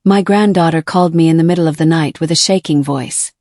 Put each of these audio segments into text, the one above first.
My granddaughter called me in the middle of the night with a shaking voice.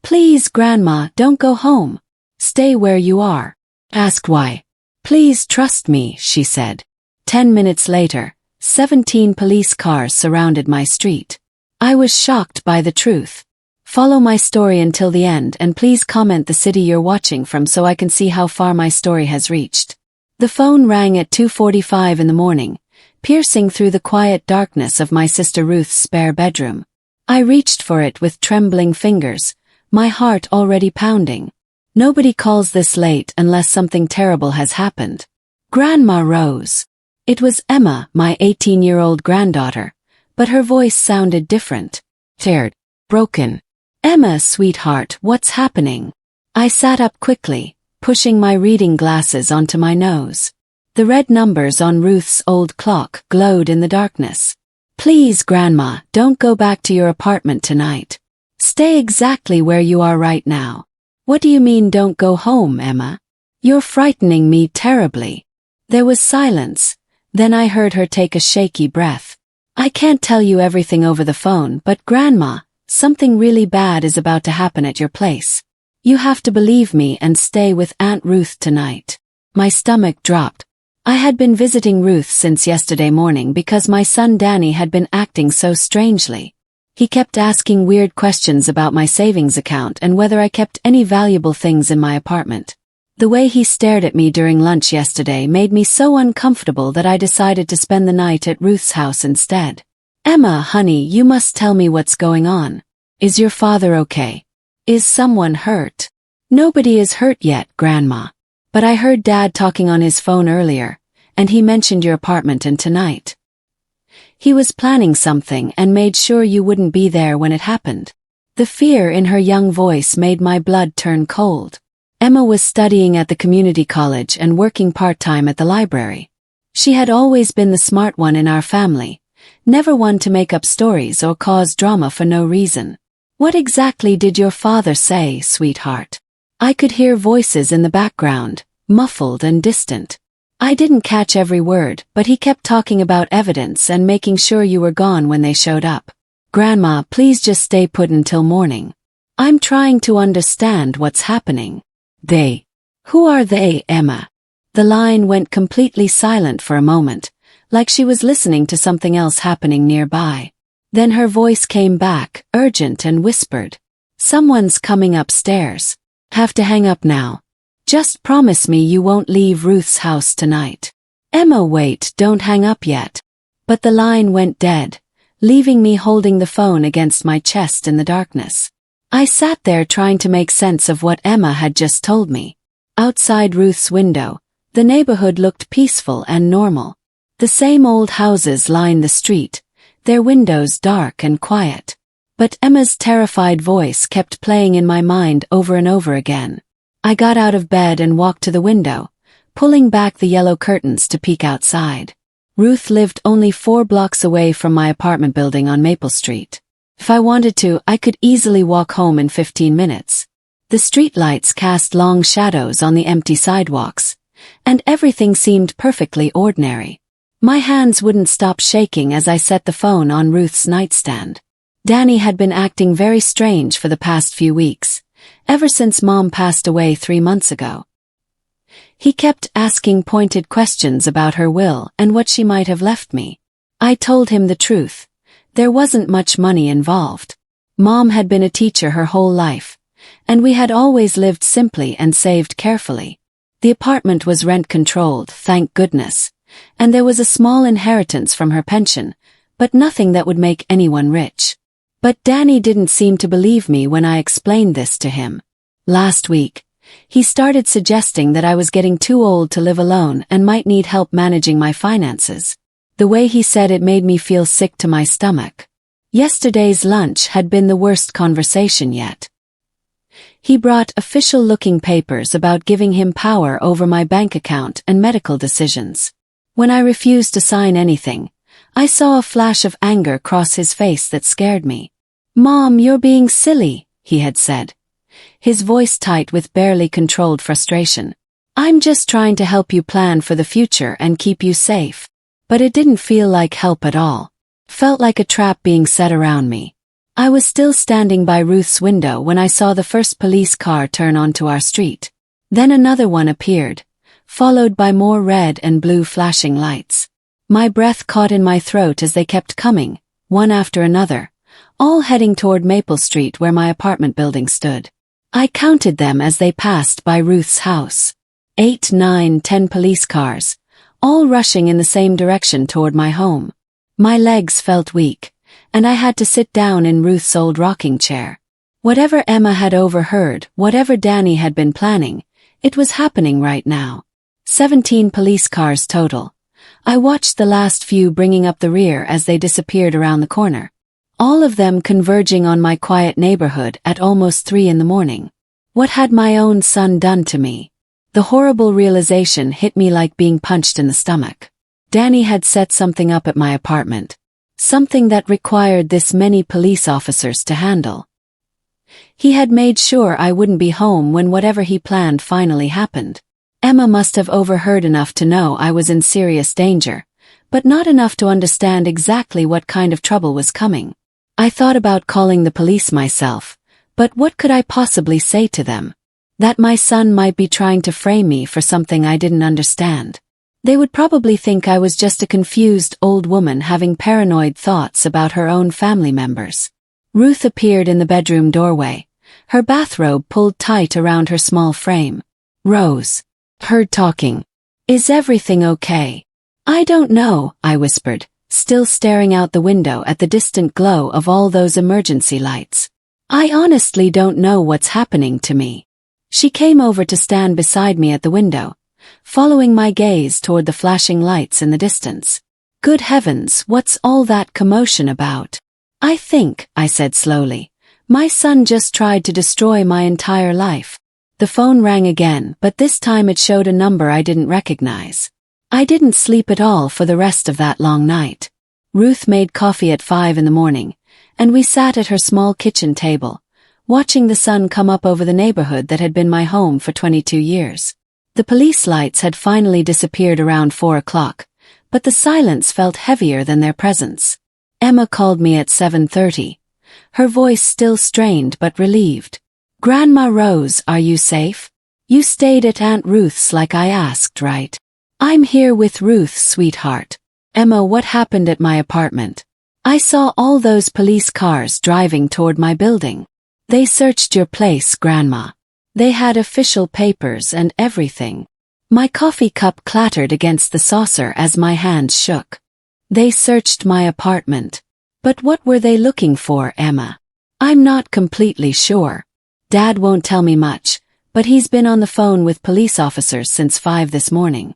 "Please, Grandma, don't go home. Stay where you are." Asked why. "Please trust me," she said. 10 minutes later, 17 police cars surrounded my street. I was shocked by the truth. Follow my story until the end and please comment the city you're watching from so I can see how far my story has reached. The phone rang at 2:45 in the morning, piercing through the quiet darkness of my sister Ruth's spare bedroom. I reached for it with trembling fingers, my heart already pounding. Nobody calls this late unless something terrible has happened. Grandma rose. It was Emma, my 18-year-old granddaughter, but her voice sounded different. Tired. Broken. "Emma, sweetheart, what's happening?" I sat up quickly, pushing my reading glasses onto my nose. The red numbers on Ruth's old clock glowed in the darkness. "Please, Grandma, don't go back to your apartment tonight. Stay exactly where you are right now." "What do you mean don't go home, Emma? You're frightening me terribly." There was silence, then I heard her take a shaky breath. "I can't tell you everything over the phone, but Grandma, something really bad is about to happen at your place. You have to believe me and stay with Aunt Ruth tonight." My stomach dropped. I had been visiting Ruth since yesterday morning because my son Danny had been acting so strangely. He kept asking weird questions about my savings account and whether I kept any valuable things in my apartment. The way he stared at me during lunch yesterday made me so uncomfortable that I decided to spend the night at Ruth's house instead. "Emma, honey, you must tell me what's going on. Is your father okay? Is someone hurt?" "Nobody is hurt yet, Grandma. But I heard Dad talking on his phone earlier, and he mentioned your apartment and tonight. He was planning something and made sure you wouldn't be there when it happened." The fear in her young voice made my blood turn cold. Emma was studying at the community college and working part-time at the library. She had always been the smart one in our family, never one to make up stories or cause drama for no reason. "What exactly did your father say, sweetheart?" I could hear voices in the background, muffled and distant. I didn't catch every word, but he kept talking about evidence and making sure you were gone when they showed up. "Grandma, please just stay put until morning. I'm trying to understand what's happening." "They? Who are they, Emma?" The line went completely silent for a moment, like she was listening to something else happening nearby. Then her voice came back, urgent and whispered. "Someone's coming upstairs. Have to hang up now. Just promise me you won't leave Ruth's house tonight." "Emma, wait, don't hang up yet." But the line went dead, leaving me holding the phone against my chest in the darkness. I sat there trying to make sense of what Emma had just told me. Outside Ruth's window, the neighborhood looked peaceful and normal. The same old houses lined the street, their windows dark and quiet. But Emma's terrified voice kept playing in my mind over and over again. I got out of bed and walked to the window, pulling back the yellow curtains to peek outside. Ruth lived only 4 blocks away from my apartment building on Maple Street. If I wanted to, I could easily walk home in 15 minutes. The streetlights cast long shadows on the empty sidewalks, and everything seemed perfectly ordinary. My hands wouldn't stop shaking as I set the phone on Ruth's nightstand. Danny had been acting very strange for the past few weeks, ever since Mom passed away 3 months ago. He kept asking pointed questions about her will and what she might have left me. I told him the truth. There wasn't much money involved. Mom had been a teacher her whole life, and we had always lived simply and saved carefully. The apartment was rent-controlled, thank goodness, and there was a small inheritance from her pension, but nothing that would make anyone rich. But Danny didn't seem to believe me when I explained this to him. Last week, he started suggesting that I was getting too old to live alone and might need help managing my finances. The way he said it made me feel sick to my stomach. Yesterday's lunch had been the worst conversation yet. He brought official-looking papers about giving him power over my bank account and medical decisions. When I refused to sign anything, I saw a flash of anger cross his face that scared me. "Mom, you're being silly," he had said, his voice tight with barely controlled frustration. "I'm just trying to help you plan for the future and keep you safe." But it didn't feel like help at all. Felt like a trap being set around me. I was still standing by Ruth's window when I saw the first police car turn onto our street. Then another one appeared, followed by more red and blue flashing lights. My breath caught in my throat as they kept coming, one after another, all heading toward Maple Street where my apartment building stood. I counted them as they passed by Ruth's house. 8, 9, 10 police cars, all rushing in the same direction toward my home. My legs felt weak, and I had to sit down in Ruth's old rocking chair. Whatever Emma had overheard, whatever Danny had been planning, it was happening right now. 17 police cars total. I watched the last few bringing up the rear as they disappeared around the corner. All of them converging on my quiet neighborhood at almost 3 in the morning. What had my own son done to me? The horrible realization hit me like being punched in the stomach. Danny had set something up at my apartment. Something that required this many police officers to handle. He had made sure I wouldn't be home when whatever he planned finally happened. Emma must have overheard enough to know I was in serious danger, but not enough to understand exactly what kind of trouble was coming. I thought about calling the police myself, but what could I possibly say to them? That my son might be trying to frame me for something I didn't understand. They would probably think I was just a confused old woman having paranoid thoughts about her own family members. Ruth appeared in the bedroom doorway, her bathrobe pulled tight around her small frame. Rose. Heard talking. Is everything okay? I don't know, I whispered, still staring out the window at the distant glow of all those emergency lights. I honestly don't know what's happening to me. She came over to stand beside me at the window, following my gaze toward the flashing lights in the distance. Good heavens, what's all that commotion about? I think, I said slowly, my son just tried to destroy my entire life. The phone rang again, but this time it showed a number I didn't recognize. I didn't sleep at all for the rest of that long night. Ruth made coffee at 5 in the morning, and we sat at her small kitchen table, watching the sun come up over the neighborhood that had been my home for 22 years. The police lights had finally disappeared around 4 o'clock, but the silence felt heavier than their presence. Emma called me at 7:30, her voice still strained but relieved. Grandma Rose, are you safe? You stayed at Aunt Ruth's like I asked, right? I'm here with Ruth, sweetheart. Emma, what happened at my apartment? I saw all those police cars driving toward my building. They searched your place, Grandma. They had official papers and everything. My coffee cup clattered against the saucer as my hands shook. They searched my apartment. But what were they looking for, Emma? I'm not completely sure. Dad won't tell me much, but he's been on the phone with police officers since 5 this morning.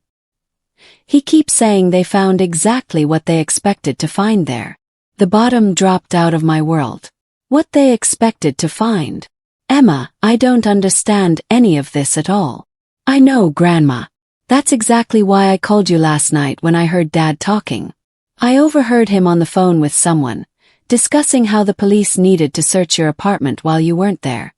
He keeps saying they found exactly what they expected to find there. The bottom dropped out of my world. What they expected to find? Emma, I don't understand any of this at all. I know, Grandma. That's exactly why I called you last night when I heard Dad talking. I overheard him on the phone with someone, discussing how the police needed to search your apartment while you weren't there.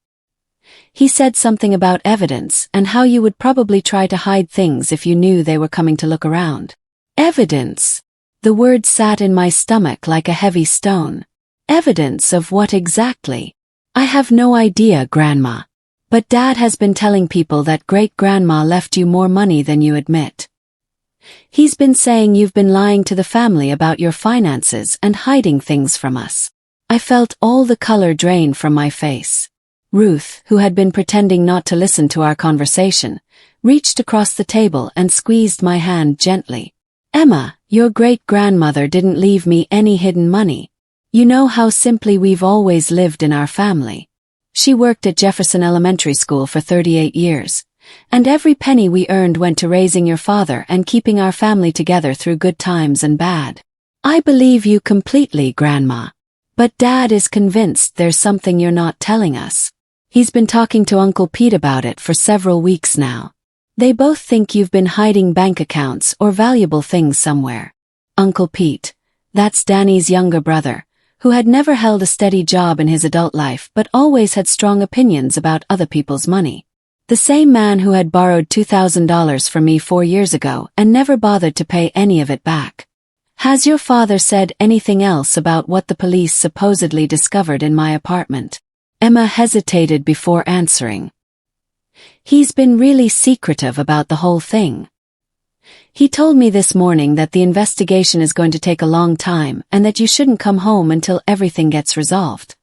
He said something about evidence and how you would probably try to hide things if you knew they were coming to look around. Evidence. The word sat in my stomach like a heavy stone. Evidence of what exactly? I have no idea, Grandma. But Dad has been telling people that great-grandma left you more money than you admit. He's been saying you've been lying to the family about your finances and hiding things from us. I felt all the color drain from my face. Ruth, who had been pretending not to listen to our conversation, reached across the table and squeezed my hand gently. Emma, your great-grandmother didn't leave me any hidden money. You know how simply we've always lived in our family. She worked at Jefferson Elementary School for 38 years, and every penny we earned went to raising your father and keeping our family together through good times and bad. I believe you completely, Grandma. But Dad is convinced there's something you're not telling us. He's been talking to Uncle Pete about it for several weeks now. They both think you've been hiding bank accounts or valuable things somewhere. Uncle Pete, that's Danny's younger brother, who had never held a steady job in his adult life but always had strong opinions about other people's money. The same man who had borrowed $2,000 from me 4 years ago and never bothered to pay any of it back. Has your father said anything else about what the police supposedly discovered in my apartment? Emma hesitated before answering. He's been really secretive about the whole thing. He told me this morning that the investigation is going to take a long time and that you shouldn't come home until everything gets resolved.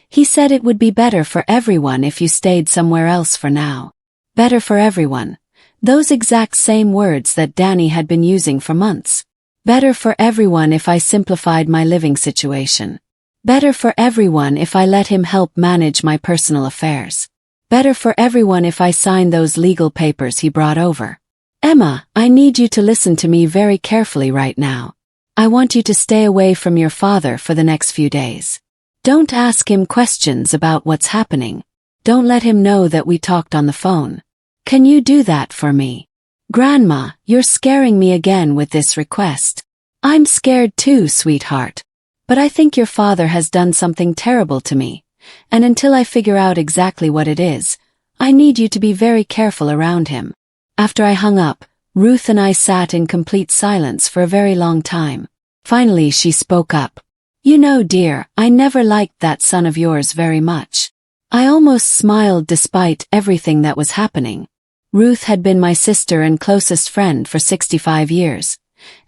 He said it would be better for everyone if you stayed somewhere else for now. Better for everyone. Those exact same words that Danny had been using for months. Better for everyone if I simplified my living situation. Better for everyone if I let him help manage my personal affairs. Better for everyone if I signed those legal papers he brought over. Emma, I need you to listen to me very carefully right now. I want you to stay away from your father for the next few days. Don't ask him questions about what's happening. Don't let him know that we talked on the phone. Can you do that for me? Grandma, you're scaring me again with this request. I'm scared too, sweetheart. But I think your father has done something terrible to me. And until I figure out exactly what it is, I need you to be very careful around him. After I hung up, Ruth and I sat in complete silence for a very long time. Finally she spoke up. You know, dear, I never liked that son of yours very much. I almost smiled despite everything that was happening. Ruth had been my sister and closest friend for 65 years,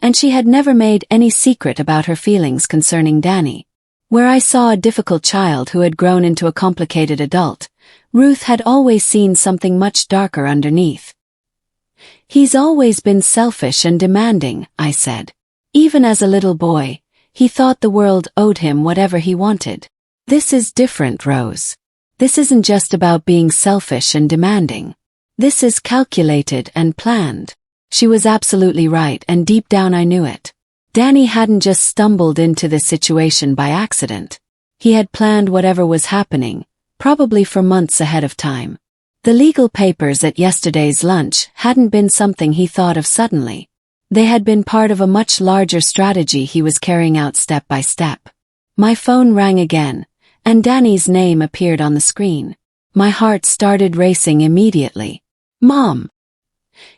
and she had never made any secret about her feelings concerning Danny. Where I saw a difficult child who had grown into a complicated adult, Ruth had always seen something much darker underneath. He's always been selfish and demanding, I said. Even as a little boy, he thought the world owed him whatever he wanted. This is different, Rose. This isn't just about being selfish and demanding. This is calculated and planned. She was absolutely right, and deep down I knew it. Danny hadn't just stumbled into this situation by accident. He had planned whatever was happening, probably for months ahead of time. The legal papers at yesterday's lunch hadn't been something he thought of suddenly. They had been part of a much larger strategy he was carrying out step by step. My phone rang again, and Danny's name appeared on the screen. My heart started racing immediately. Mom!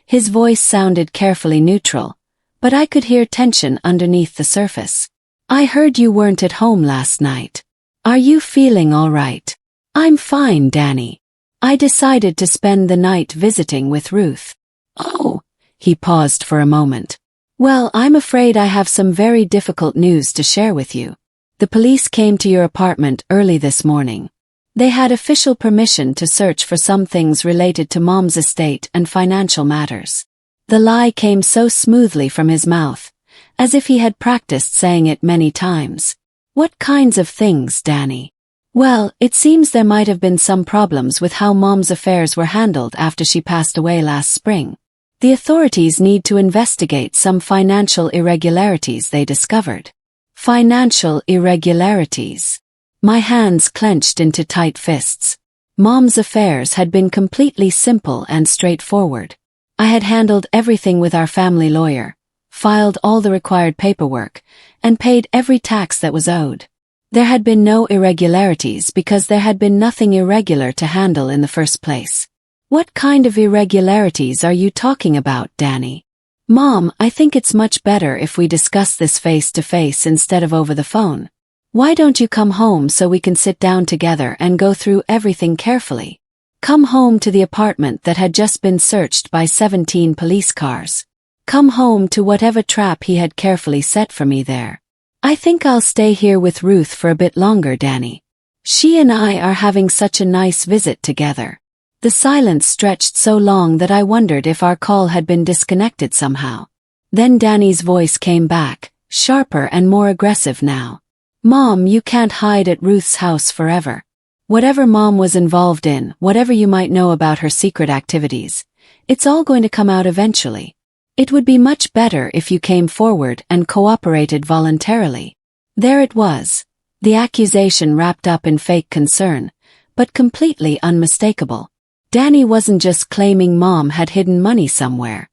His voice sounded carefully neutral, but I could hear tension underneath the surface. I heard you weren't at home last night. Are you feeling all right? I'm fine, Danny. I decided to spend the night visiting with Ruth. Oh, he paused for a moment. Well, I'm afraid I have some very difficult news to share with you. The police came to your apartment early this morning. They had official permission to search for some things related to Mom's estate and financial matters. The lie came so smoothly from his mouth, as if he had practiced saying it many times. What kinds of things, Danny? Well, it seems there might have been some problems with how Mom's affairs were handled after she passed away last spring. The authorities need to investigate some financial irregularities they discovered. Financial irregularities. My hands clenched into tight fists. Mom's affairs had been completely simple and straightforward. I had handled everything with our family lawyer, filed all the required paperwork, and paid every tax that was owed. There had been no irregularities because there had been nothing irregular to handle in the first place. What kind of irregularities are you talking about, Danny? Mom, I think it's much better if we discuss this face to face instead of over the phone. Why don't you come home so we can sit down together and go through everything carefully? Come home to the apartment that had just been searched by 17 police cars. Come home to whatever trap he had carefully set for me there. I think I'll stay here with Ruth for a bit longer, Danny. She and I are having such a nice visit together. The silence stretched so long that I wondered if our call had been disconnected somehow. Then Danny's voice came back, sharper and more aggressive now. Mom, you can't hide at Ruth's house forever. Whatever Mom was involved in, whatever you might know about her secret activities, it's all going to come out eventually. It would be much better if you came forward and cooperated voluntarily. There it was. The accusation wrapped up in fake concern, but completely unmistakable. Danny wasn't just claiming Mom had hidden money somewhere.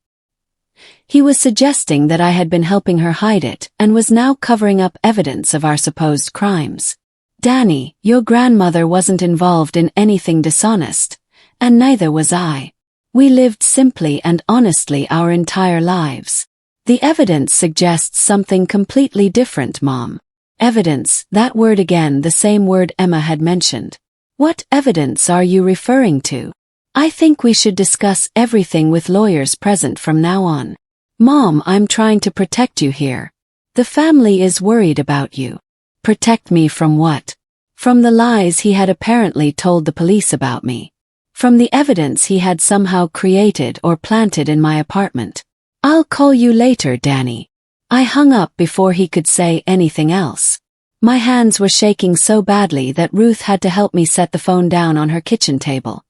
He was suggesting that I had been helping her hide it and was now covering up evidence of our supposed crimes. Danny, your grandmother wasn't involved in anything dishonest, and neither was I. We lived simply and honestly our entire lives. The evidence suggests something completely different, Mom. Evidence, that word again, the same word Emma had mentioned. What evidence are you referring to? I think we should discuss everything with lawyers present from now on. Mom, I'm trying to protect you here. The family is worried about you. Protect me from what? From the lies he had apparently told the police about me. From the evidence he had somehow created or planted in my apartment. I'll call you later, Danny. I hung up before he could say anything else. My hands were shaking so badly that Ruth had to help me set the phone down on her kitchen table.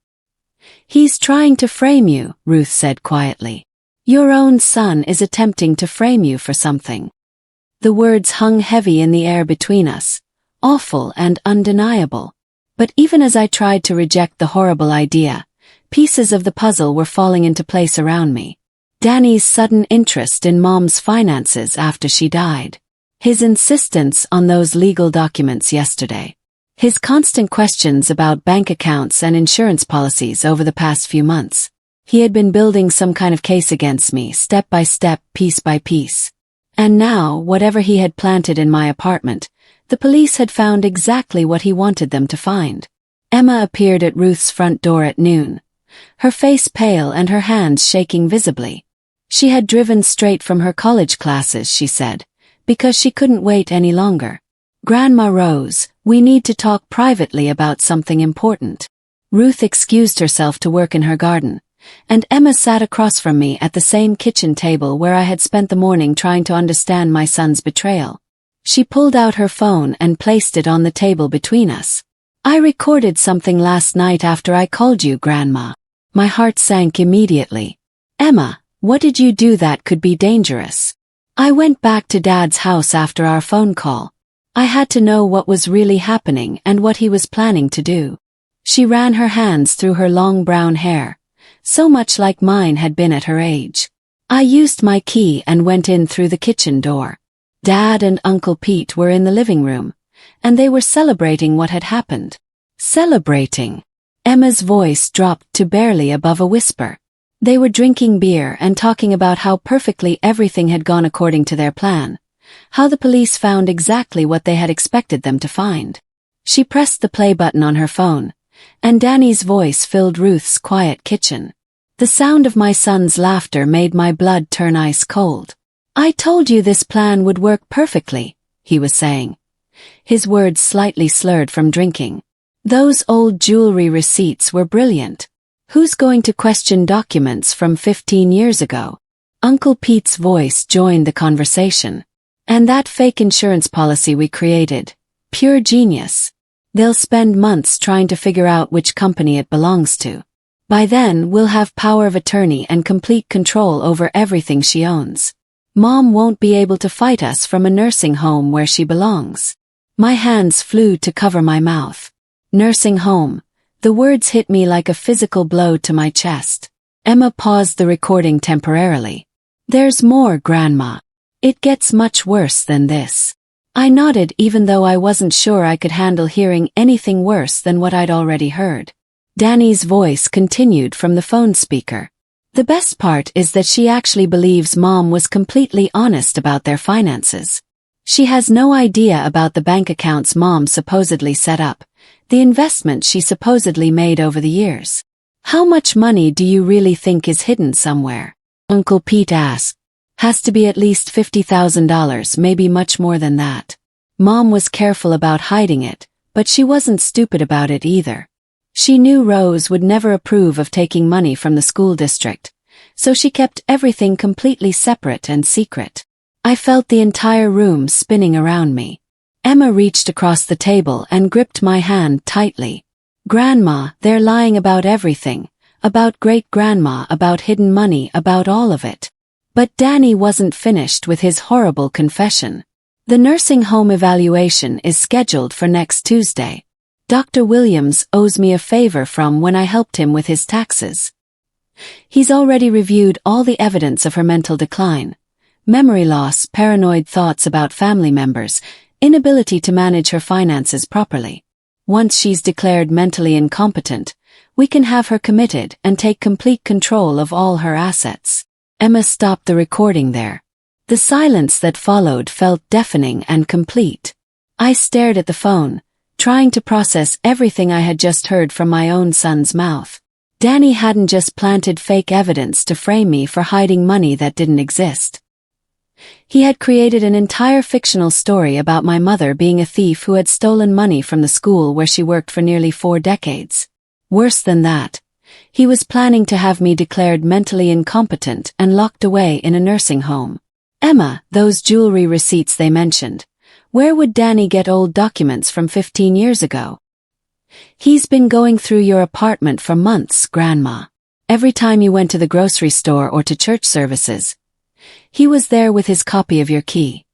He's trying to frame you, Ruth said quietly. Your own son is attempting to frame you for something. The words hung heavy in the air between us, awful and undeniable. But even as I tried to reject the horrible idea, pieces of the puzzle were falling into place around me. Danny's sudden interest in Mom's finances after she died. His insistence on those legal documents yesterday. His constant questions about bank accounts and insurance policies over the past few months. He had been building some kind of case against me, step by step, piece by piece. And now, whatever he had planted in my apartment, the police had found exactly what he wanted them to find. Emma appeared at Ruth's front door at noon, her face pale and her hands shaking visibly. She had driven straight from her college classes, she said, because she couldn't wait any longer. Grandma Rose, we need to talk privately about something important. Ruth excused herself to work in her garden, and Emma sat across from me at the same kitchen table where I had spent the morning trying to understand my son's betrayal. She pulled out her phone and placed it on the table between us. I recorded something last night after I called you, Grandma. My heart sank immediately. Emma, what did you do that could be dangerous? I went back to Dad's house after our phone call. I had to know what was really happening and what he was planning to do. She ran her hands through her long brown hair, so much like mine had been at her age. I used my key and went in through the kitchen door. Dad and Uncle Pete were in the living room, and they were celebrating what had happened. Celebrating. Emma's voice dropped to barely above a whisper. They were drinking beer and talking about how perfectly everything had gone according to their plan, how the police found exactly what they had expected them to find. She pressed the play button on her phone, and Danny's voice filled Ruth's quiet kitchen. The sound of my son's laughter made my blood turn ice cold. I told you this plan would work perfectly, he was saying. His words slightly slurred from drinking. Those old jewelry receipts were brilliant. Who's going to question documents from 15 years ago? Uncle Pete's voice joined the conversation. And that fake insurance policy we created. Pure genius. They'll spend months trying to figure out which company it belongs to. By then, we'll have power of attorney and complete control over everything she owns. Mom won't be able to fight us from a nursing home where she belongs. My hands flew to cover my mouth. Nursing home. The words hit me like a physical blow to my chest. Emma paused the recording temporarily. There's more, Grandma. It gets much worse than this. I nodded even though I wasn't sure I could handle hearing anything worse than what I'd already heard. Danny's voice continued from the phone speaker. The best part is that she actually believes Mom was completely honest about their finances. She has no idea about the bank accounts Mom supposedly set up, the investment she supposedly made over the years. How much money do you really think is hidden somewhere? Uncle Pete asked. Has to be at least $50,000, maybe much more than that. Mom was careful about hiding it, but she wasn't stupid about it either. She knew Rose would never approve of taking money from the school district, so she kept everything completely separate and secret. I felt the entire room spinning around me. Emma reached across the table and gripped my hand tightly. Grandma, they're lying about everything, about great-grandma, about hidden money, about all of it. But Danny wasn't finished with his horrible confession. The nursing home evaluation is scheduled for next Tuesday. Dr. Williams owes me a favor from when I helped him with his taxes. He's already reviewed all the evidence of her mental decline, memory loss, paranoid thoughts about family members, inability to manage her finances properly. Once she's declared mentally incompetent, we can have her committed and take complete control of all her assets. Emma stopped the recording there. The silence that followed felt deafening and complete. I stared at the phone, trying to process everything I had just heard from my own son's mouth. Danny hadn't just planted fake evidence to frame me for hiding money that didn't exist. He had created an entire fictional story about my mother being a thief who had stolen money from the school where she worked for nearly 4 decades. Worse than that, he was planning to have me declared mentally incompetent and locked away in a nursing home. Emma, those jewelry receipts they mentioned. Where would Danny get old documents from 15 years ago? He's been going through your apartment for months, Grandma. Every time you went to the grocery store or to church services, he was there with his copy of your key.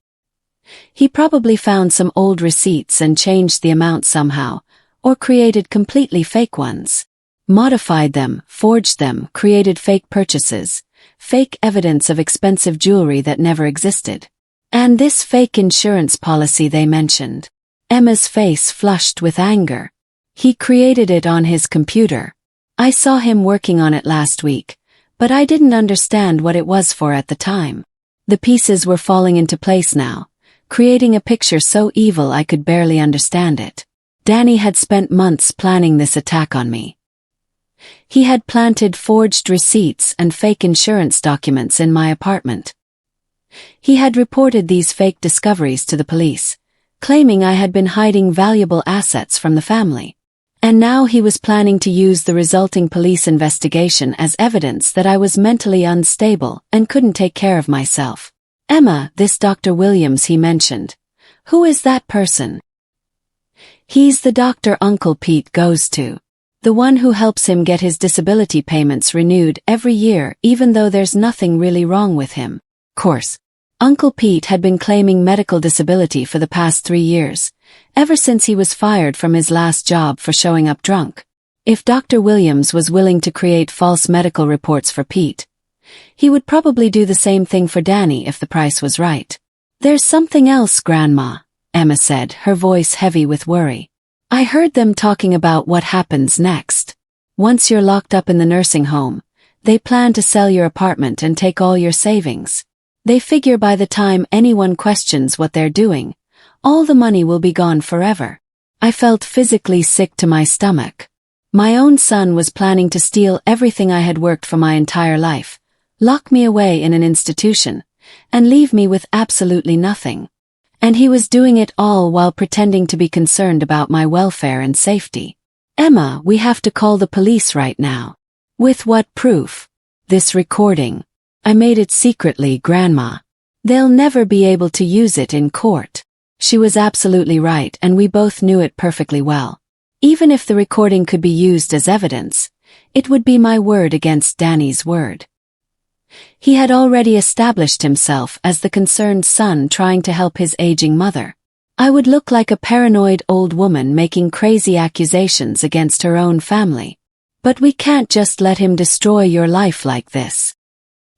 He probably found some old receipts and changed the amount somehow, or created completely fake ones. Modified them, forged them, created fake purchases, fake evidence of expensive jewelry that never existed. And this fake insurance policy they mentioned. Emma's face flushed with anger. He created it on his computer. I saw him working on it last week, but I didn't understand what it was for at the time. The pieces were falling into place now, creating a picture so evil I could barely understand it. Danny had spent months planning this attack on me. He had planted forged receipts and fake insurance documents in my apartment. He had reported these fake discoveries to the police, claiming I had been hiding valuable assets from the family. And now he was planning to use the resulting police investigation as evidence that I was mentally unstable and couldn't take care of myself. Emma, this Dr. Williams he mentioned. Who is that person? He's the doctor Uncle Pete goes to. The one who helps him get his disability payments renewed every year even though there's nothing really wrong with him. Of course, Uncle Pete had been claiming medical disability for the past 3 years, ever since he was fired from his last job for showing up drunk. If Dr. Williams was willing to create false medical reports for Pete, he would probably do the same thing for Danny if the price was right. There's something else, Grandma, Emma said, her voice heavy with worry. I heard them talking about what happens next. Once you're locked up in the nursing home, they plan to sell your apartment and take all your savings. They figure by the time anyone questions what they're doing, all the money will be gone forever. I felt physically sick to my stomach. My own son was planning to steal everything I had worked for my entire life, lock me away in an institution, and leave me with absolutely nothing. And he was doing it all while pretending to be concerned about my welfare and safety. Emma, we have to call the police right now. With what proof? This recording. I made it secretly, Grandma. They'll never be able to use it in court. She was absolutely right, and we both knew it perfectly well. Even if the recording could be used as evidence, it would be my word against Danny's word. He had already established himself as the concerned son trying to help his aging mother. I would look like a paranoid old woman making crazy accusations against her own family. But we can't just let him destroy your life like this.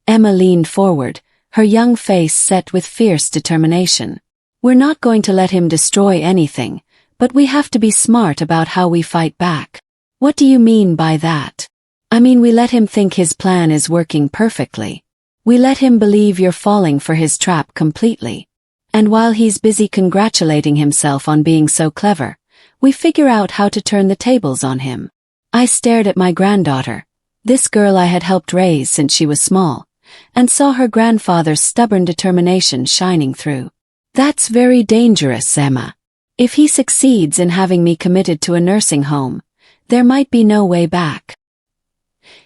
Emma leaned forward, her young face set with fierce determination. We're not going to let him destroy anything, but we have to be smart about how we fight back. What do you mean by that? I mean, we let him think his plan is working perfectly. We let him believe you're falling for his trap completely. And while he's busy congratulating himself on being so clever, we figure out how to turn the tables on him. I stared at my granddaughter, this girl I had helped raise since she was small, and saw her grandfather's stubborn determination shining through. That's very dangerous, Emma. If he succeeds in having me committed to a nursing home, there might be no way back.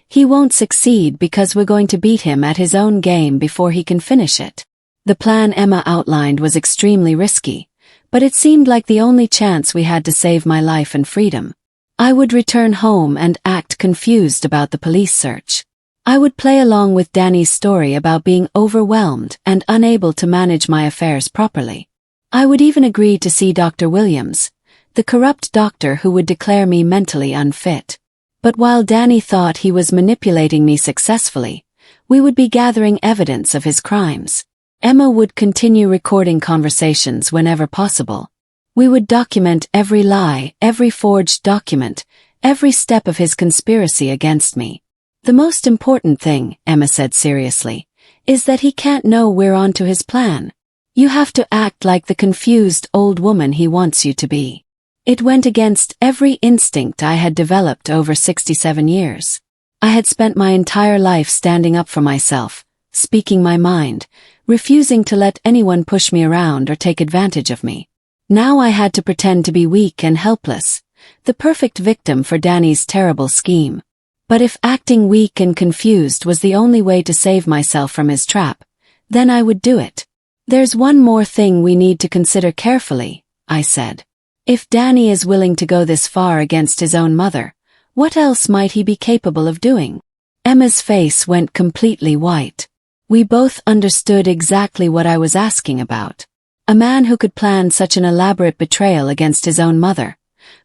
He won't succeed because we're going to beat him at his own game before he can finish it. The plan Emma outlined was extremely risky, but it seemed like the only chance we had to save my life and freedom. I would return home and act confused about the police search. I would play along with Danny's story about being overwhelmed and unable to manage my affairs properly. I would even agree to see Dr. Williams, the corrupt doctor who would declare me mentally unfit. But while Danny thought he was manipulating me successfully, we would be gathering evidence of his crimes. Emma would continue recording conversations whenever possible. We would document every lie, every forged document, every step of his conspiracy against me. The most important thing, Emma said seriously, is that he can't know we're onto his plan. You have to act like the confused old woman he wants you to be. It went against every instinct I had developed over 67 years. I had spent my entire life standing up for myself, speaking my mind, refusing to let anyone push me around or take advantage of me. Now I had to pretend to be weak and helpless, the perfect victim for Danny's terrible scheme. But if acting weak and confused was the only way to save myself from his trap, then I would do it. There's one more thing we need to consider carefully, I said. If Danny is willing to go this far against his own mother, what else might he be capable of doing? Emma's face went completely white. We both understood exactly what I was asking about. A man who could plan such an elaborate betrayal against his own mother,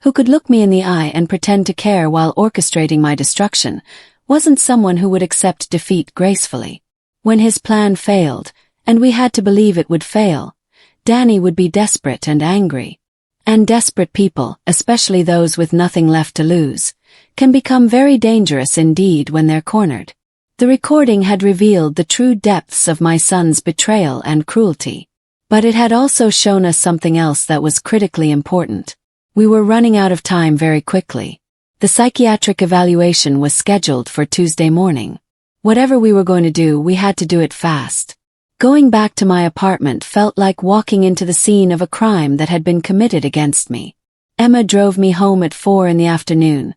who could look me in the eye and pretend to care while orchestrating my destruction, wasn't someone who would accept defeat gracefully. When his plan failed, and we had to believe it would fail, Danny would be desperate and angry. And desperate people, especially those with nothing left to lose, can become very dangerous indeed when they're cornered. The recording had revealed the true depths of my son's betrayal and cruelty. But it had also shown us something else that was critically important. We were running out of time very quickly. The psychiatric evaluation was scheduled for Tuesday morning. Whatever we were going to do, we had to do it fast. Going back to my apartment felt like walking into the scene of a crime that had been committed against me. Emma drove me home at 4 in the afternoon,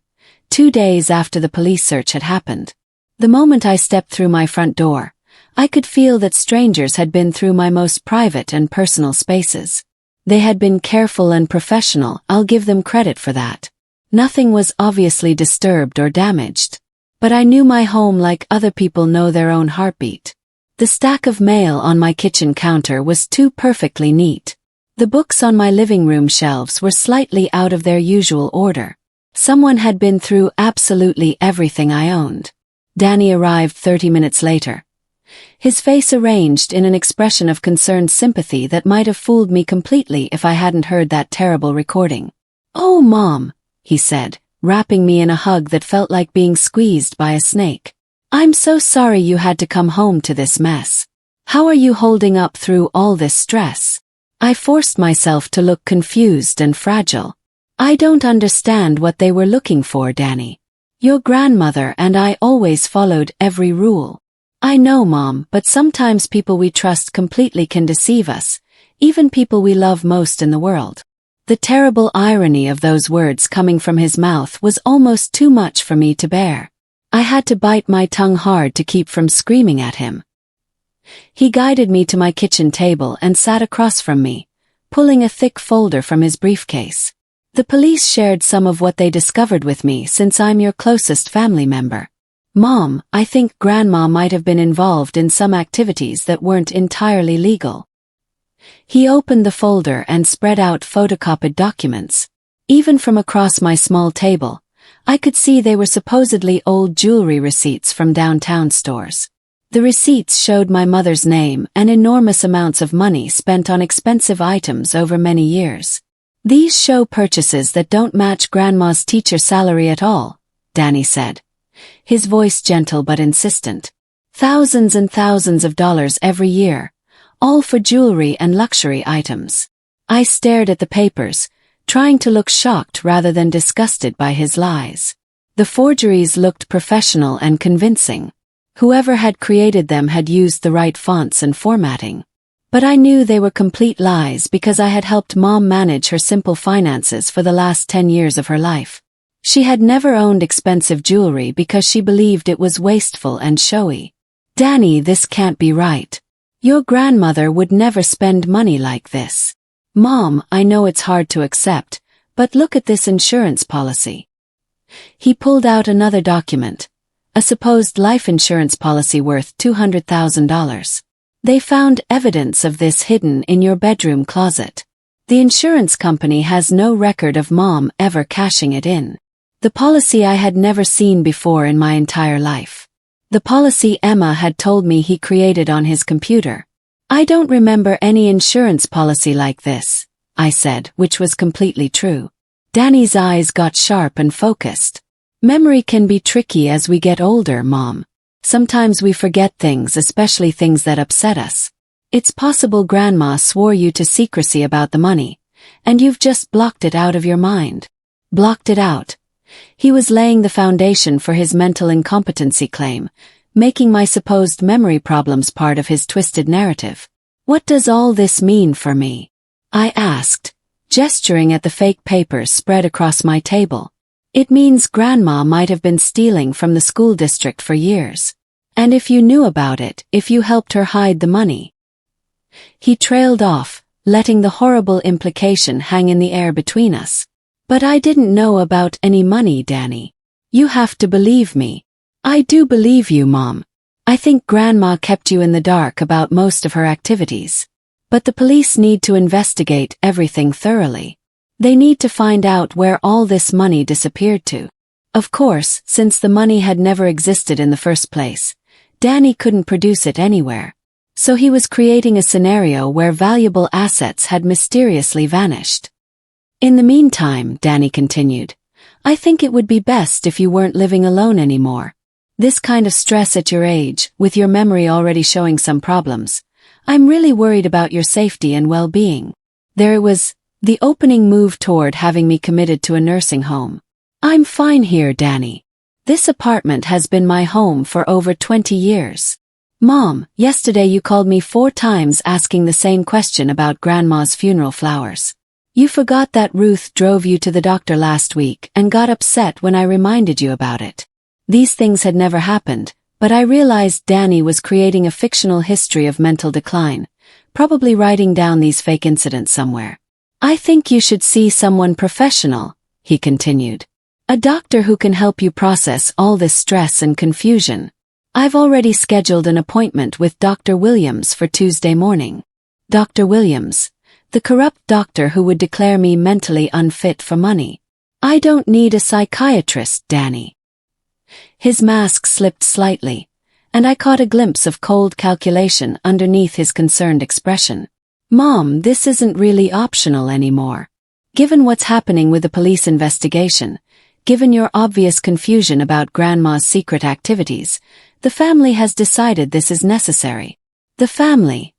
2 days after the police search had happened. The moment I stepped through my front door, I could feel that strangers had been through my most private and personal spaces. They had been careful and professional, I'll give them credit for that. Nothing was obviously disturbed or damaged. But I knew my home like other people know their own heartbeat. The stack of mail on my kitchen counter was too perfectly neat. The books on my living room shelves were slightly out of their usual order. Someone had been through absolutely everything I owned. Danny arrived 30 minutes later. His face arranged in an expression of concerned sympathy that might have fooled me completely if I hadn't heard that terrible recording. "Oh, Mom," he said, wrapping me in a hug that felt like being squeezed by a snake. "I'm so sorry you had to come home to this mess. How are you holding up through all this stress?" I forced myself to look confused and fragile. "I don't understand what they were looking for, Danny. Your grandmother and I always followed every rule." "I know, Mom, but sometimes people we trust completely can deceive us, even people we love most in the world." The terrible irony of those words coming from his mouth was almost too much for me to bear. I had to bite my tongue hard to keep from screaming at him. He guided me to my kitchen table and sat across from me, pulling a thick folder from his briefcase. "The police shared some of what they discovered with me since I'm your closest family member. Mom, I think Grandma might have been involved in some activities that weren't entirely legal." He opened the folder and spread out photocopied documents. Even from across my small table, I could see they were supposedly old jewelry receipts from downtown stores. The receipts showed my mother's name and enormous amounts of money spent on expensive items over many years. "These show purchases that don't match Grandma's teacher salary at all," Danny said, his voice gentle but insistent. "Thousands and thousands of dollars every year, all for jewelry and luxury items." I stared at the papers, trying to look shocked rather than disgusted by his lies. The forgeries looked professional and convincing. Whoever had created them had used the right fonts and formatting. But I knew they were complete lies because I had helped Mom manage her simple finances for the last 10 years of her life. She had never owned expensive jewelry because she believed it was wasteful and showy. "Danny, this can't be right. Your grandmother would never spend money like this." "Mom, I know it's hard to accept, but look at this insurance policy." He pulled out another document, a supposed life insurance policy worth $200,000. "They found evidence of this hidden in your bedroom closet. The insurance company has no record of Mom ever cashing it in." The policy I had never seen before in my entire life. The policy Emma had told me he created on his computer. "I don't remember any insurance policy like this," I said, which was completely true. Danny's eyes got sharp and focused. "Memory can be tricky as we get older, Mom. Sometimes we forget things, especially things that upset us. It's possible Grandma swore you to secrecy about the money, and you've just blocked it out of your mind. Blocked it out. He was laying the foundation for his mental incompetency claim, making my supposed memory problems part of his twisted narrative. What does all this mean for me? I asked, gesturing at the fake papers spread across my table. It means Grandma might have been stealing from the school district for years. And if you knew about it, if you helped her hide the money. He trailed off, letting the horrible implication hang in the air between us. But I didn't know about any money, Danny. You have to believe me. I do believe you, Mom. I think Grandma kept you in the dark about most of her activities. But the police need to investigate everything thoroughly. They need to find out where all this money disappeared to. Of course, since the money had never existed in the first place, Danny couldn't produce it anywhere. So he was creating a scenario where valuable assets had mysteriously vanished. In the meantime, Danny continued, I think it would be best if you weren't living alone anymore. This kind of stress at your age, with your memory already showing some problems, I'm really worried about your safety and well-being. There it was, the opening move toward having me committed to a nursing home. I'm fine here, Danny. This apartment has been my home for over 20 years. Mom, yesterday you called me 4 times asking the same question about Grandma's funeral flowers. You forgot that Ruth drove you to the doctor last week and got upset when I reminded you about it. These things had never happened, but I realized Danny was creating a fictional history of mental decline, probably writing down these fake incidents somewhere. I think you should see someone professional, he continued. A doctor who can help you process all this stress and confusion. I've already scheduled an appointment with Dr. Williams for Tuesday morning. Dr. Williams. The corrupt doctor who would declare me mentally unfit for money. I don't need a psychiatrist, Danny. His mask slipped slightly, and I caught a glimpse of cold calculation underneath his concerned expression. Mom, this isn't really optional anymore. Given what's happening with the police investigation, given your obvious confusion about Grandma's secret activities, the family has decided this is necessary. The family.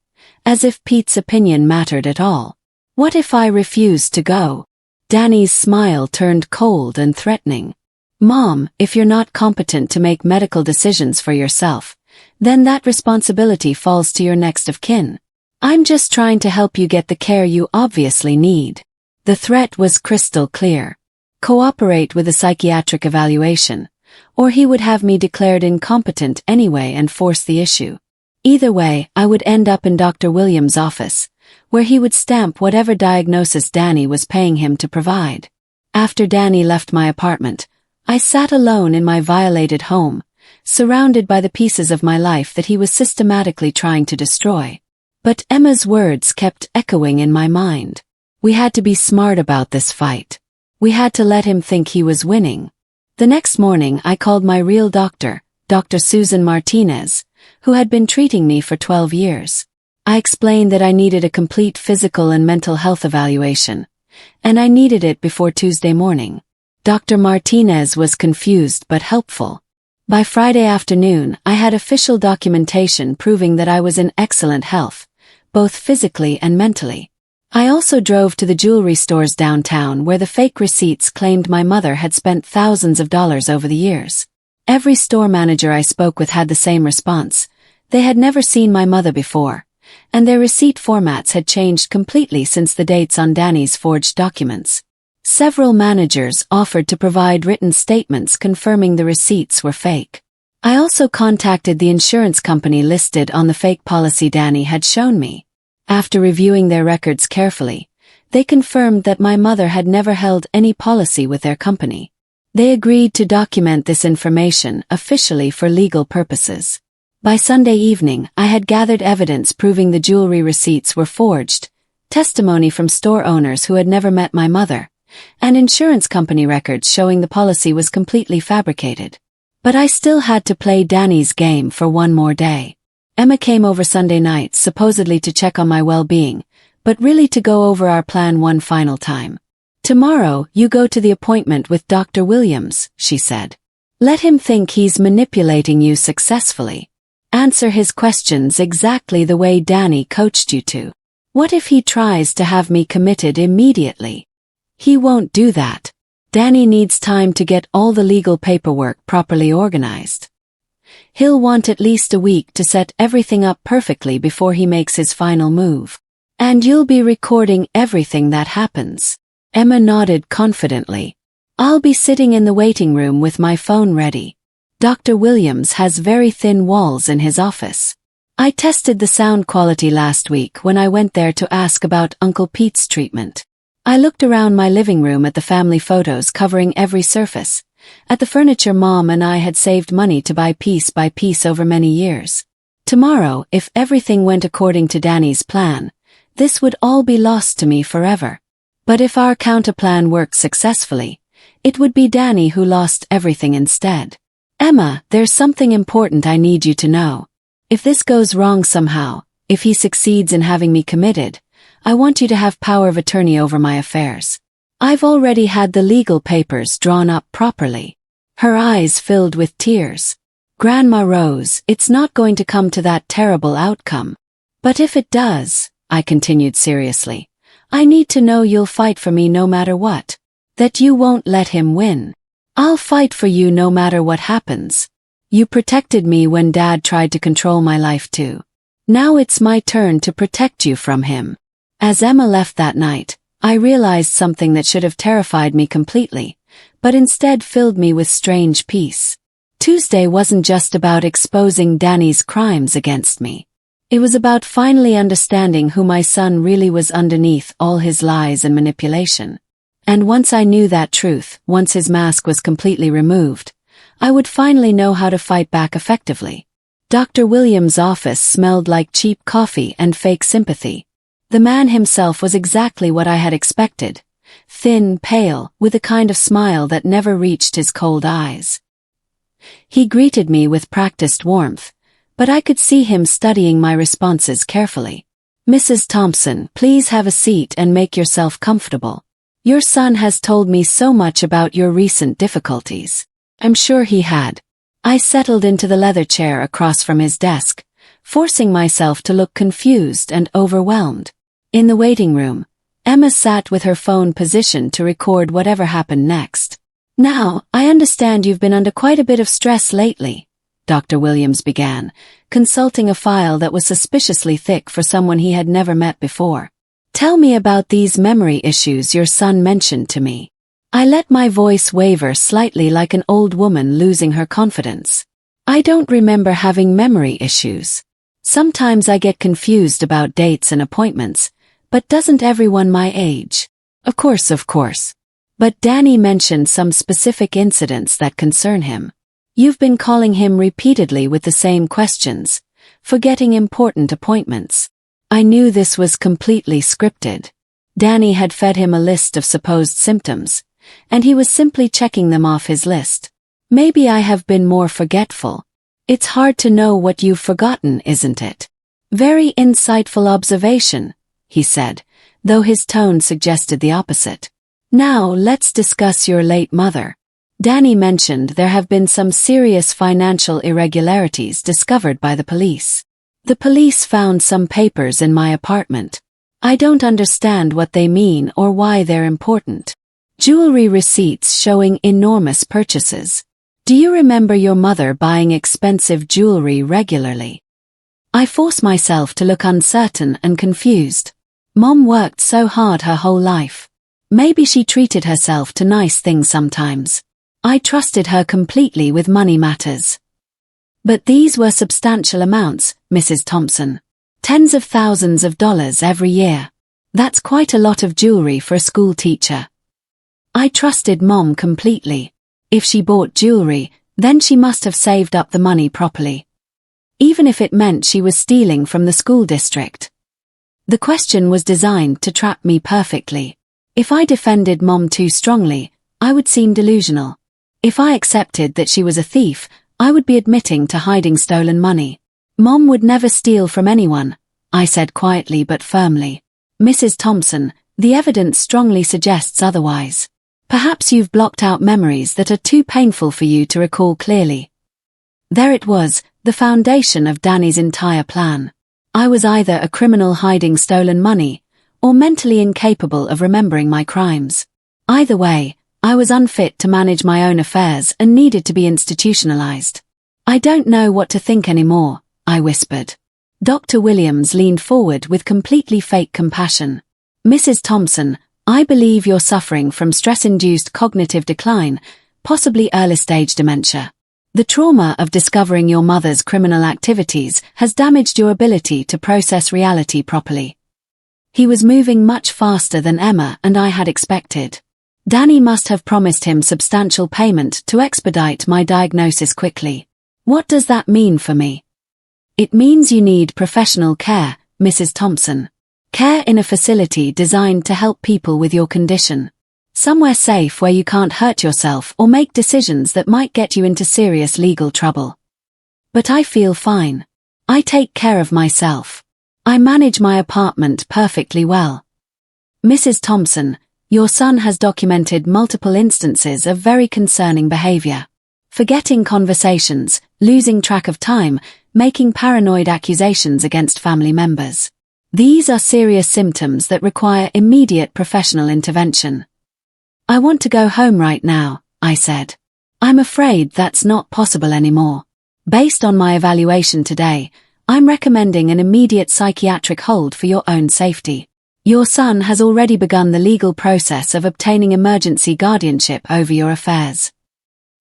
As if Pete's opinion mattered at all. What if I refused to go? Danny's smile turned cold and threatening. Mom, if you're not competent to make medical decisions for yourself, then that responsibility falls to your next of kin. I'm just trying to help you get the care you obviously need. The threat was crystal clear. Cooperate with a psychiatric evaluation, or he would have me declared incompetent anyway and force the issue. Either way, I would end up in Dr. Williams' office, where he would stamp whatever diagnosis Danny was paying him to provide. After Danny left my apartment, I sat alone in my violated home, surrounded by the pieces of my life that he was systematically trying to destroy. But Emma's words kept echoing in my mind. We had to be smart about this fight. We had to let him think he was winning. The next morning I called my real doctor, Dr. Susan Martinez, who had been treating me for 12 years. I explained that I needed a complete physical and mental health evaluation, and I needed it before Tuesday morning. Dr. Martinez was confused but helpful. By Friday afternoon, I had official documentation proving that I was in excellent health, both physically and mentally. I also drove to the jewelry stores downtown where the fake receipts claimed my mother had spent thousands of dollars over the years. Every store manager I spoke with had the same response. They had never seen my mother before, and their receipt formats had changed completely since the dates on Danny's forged documents. Several managers offered to provide written statements confirming the receipts were fake. I also contacted the insurance company listed on the fake policy Danny had shown me. After reviewing their records carefully, they confirmed that my mother had never held any policy with their company. They agreed to document this information officially for legal purposes. By Sunday evening, I had gathered evidence proving the jewelry receipts were forged, testimony from store owners who had never met my mother, and insurance company records showing the policy was completely fabricated. But I still had to play Danny's game for one more day. Emma came over Sunday night supposedly to check on my well-being, but really to go over our plan one final time. Tomorrow, you go to the appointment with Dr. Williams, she said. Let him think he's manipulating you successfully. Answer his questions exactly the way Danny coached you to. What if he tries to have me committed immediately? He won't do that. Danny needs time to get all the legal paperwork properly organized. He'll want at least a week to set everything up perfectly before he makes his final move. And you'll be recording everything that happens. Emma nodded confidently. I'll be sitting in the waiting room with my phone ready. Dr. Williams has very thin walls in his office. I tested the sound quality last week when I went there to ask about Uncle Pete's treatment. I looked around my living room at the family photos covering every surface, at the furniture Mom and I had saved money to buy piece by piece over many years. Tomorrow, if everything went according to Danny's plan, this would all be lost to me forever. But if our counterplan worked successfully, it would be Danny who lost everything instead. Emma, there's something important I need you to know. If this goes wrong somehow, if he succeeds in having me committed, I want you to have power of attorney over my affairs. I've already had the legal papers drawn up properly. Her eyes filled with tears. Grandma Rose, it's not going to come to that terrible outcome. But if it does, I continued seriously, I need to know you'll fight for me no matter what. That you won't let him win. I'll fight for you no matter what happens. You protected me when Dad tried to control my life too. Now it's my turn to protect you from him. As Emma left that night, I realized something that should have terrified me completely, but instead filled me with strange peace. Tuesday wasn't just about exposing Danny's crimes against me. It was about finally understanding who my son really was underneath all his lies and manipulation. And once I knew that truth, once his mask was completely removed, I would finally know how to fight back effectively. Dr. Williams' office smelled like cheap coffee and fake sympathy. The man himself was exactly what I had expected. Thin, pale, with a kind of smile that never reached his cold eyes. He greeted me with practiced warmth, but I could see him studying my responses carefully. Mrs. Thompson, please have a seat and make yourself comfortable. Your son has told me so much about your recent difficulties. I'm sure he had. I settled into the leather chair across from his desk, forcing myself to look confused and overwhelmed. In the waiting room, Emma sat with her phone positioned to record whatever happened next. Now, I understand you've been under quite a bit of stress lately, Dr. Williams began, consulting a file that was suspiciously thick for someone he had never met before. Tell me about these memory issues your son mentioned to me. I let my voice waver slightly like an old woman losing her confidence. I don't remember having memory issues. Sometimes I get confused about dates and appointments, but doesn't everyone my age? Of course. But Danny mentioned some specific incidents that concern him. You've been calling him repeatedly with the same questions, forgetting important appointments. I knew this was completely scripted. Danny had fed him a list of supposed symptoms, and he was simply checking them off his list. Maybe I have been more forgetful. It's hard to know what you've forgotten, isn't it? Very insightful observation, he said, though his tone suggested the opposite. Now let's discuss your late mother. Danny mentioned there have been some serious financial irregularities discovered by the police. The police found some papers in my apartment. I don't understand what they mean or why they're important. Jewelry receipts showing enormous purchases. Do you remember your mother buying expensive jewelry regularly? I force myself to look uncertain and confused. Mom worked so hard her whole life. Maybe she treated herself to nice things sometimes. I trusted her completely with money matters. But these were substantial amounts, Mrs. Thompson. Tens of thousands of dollars every year. That's quite a lot of jewelry for a school teacher. I trusted Mom completely. If she bought jewelry, then she must have saved up the money properly. Even if it meant she was stealing from the school district. The question was designed to trap me perfectly. If I defended Mom too strongly, I would seem delusional. If I accepted that she was a thief, I would be admitting to hiding stolen money. Mom would never steal from anyone, I said quietly but firmly. Mrs. Thompson, the evidence strongly suggests otherwise. Perhaps you've blocked out memories that are too painful for you to recall clearly. There it was, the foundation of Danny's entire plan. I was either a criminal hiding stolen money, or mentally incapable of remembering my crimes. Either way, I was unfit to manage my own affairs and needed to be institutionalized. I don't know what to think anymore, I whispered. Dr. Williams leaned forward with completely fake compassion. Mrs. Thompson, I believe you're suffering from stress-induced cognitive decline, possibly early-stage dementia. The trauma of discovering your mother's criminal activities has damaged your ability to process reality properly. He was moving much faster than Emma and I had expected. Danny must have promised him substantial payment to expedite my diagnosis quickly. What does that mean for me? It means you need professional care, Mrs. Thompson. Care in a facility designed to help people with your condition. Somewhere safe where you can't hurt yourself or make decisions that might get you into serious legal trouble. But I feel fine. I take care of myself. I manage my apartment perfectly well. Mrs. Thompson, your son has documented multiple instances of very concerning behavior. Forgetting conversations, losing track of time, making paranoid accusations against family members. These are serious symptoms that require immediate professional intervention. I want to go home right now, I said. I'm afraid that's not possible anymore. Based on my evaluation today, I'm recommending an immediate psychiatric hold for your own safety. Your son has already begun the legal process of obtaining emergency guardianship over your affairs.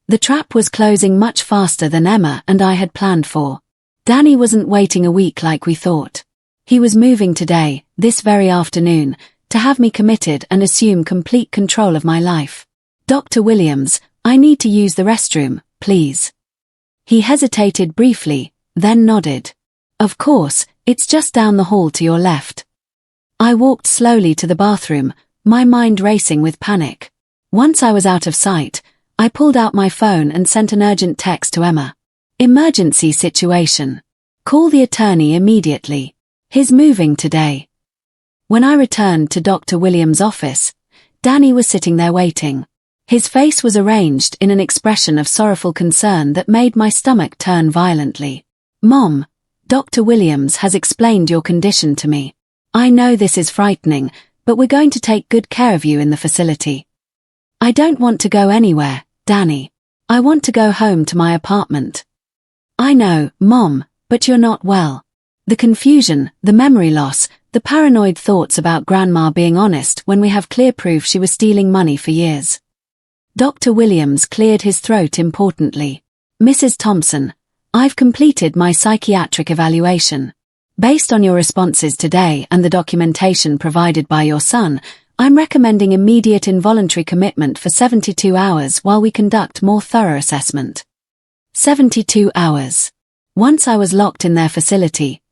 The trap was closing much faster than Emma and I had planned for. Danny wasn't waiting a week like we thought. He was moving today, this very afternoon, to have me committed and assume complete control of my life. Dr. Williams, I need to use the restroom, please. He hesitated briefly, then nodded. Of course, it's just down the hall to your left. I walked slowly to the bathroom, my mind racing with panic. Once I was out of sight, I pulled out my phone and sent an urgent text to Emma. Emergency situation. Call the attorney immediately. He's moving today. When I returned to Dr. Williams' office, Danny was sitting there waiting. His face was arranged in an expression of sorrowful concern that made my stomach turn violently. Mom, Dr. Williams has explained your condition to me. I know this is frightening, but we're going to take good care of you in the facility. I don't want to go anywhere, Danny. I want to go home to my apartment. I know, Mom, but you're not well. The confusion, the memory loss, the paranoid thoughts about Grandma being honest when we have clear proof she was stealing money for years. Dr. Williams cleared his throat importantly. Mrs. Thompson, I've completed my psychiatric evaluation. Based on your responses today and the documentation provided by your son, I'm recommending immediate involuntary commitment for 72 hours while we conduct more thorough assessment. 72 hours. Once I was locked in their facility,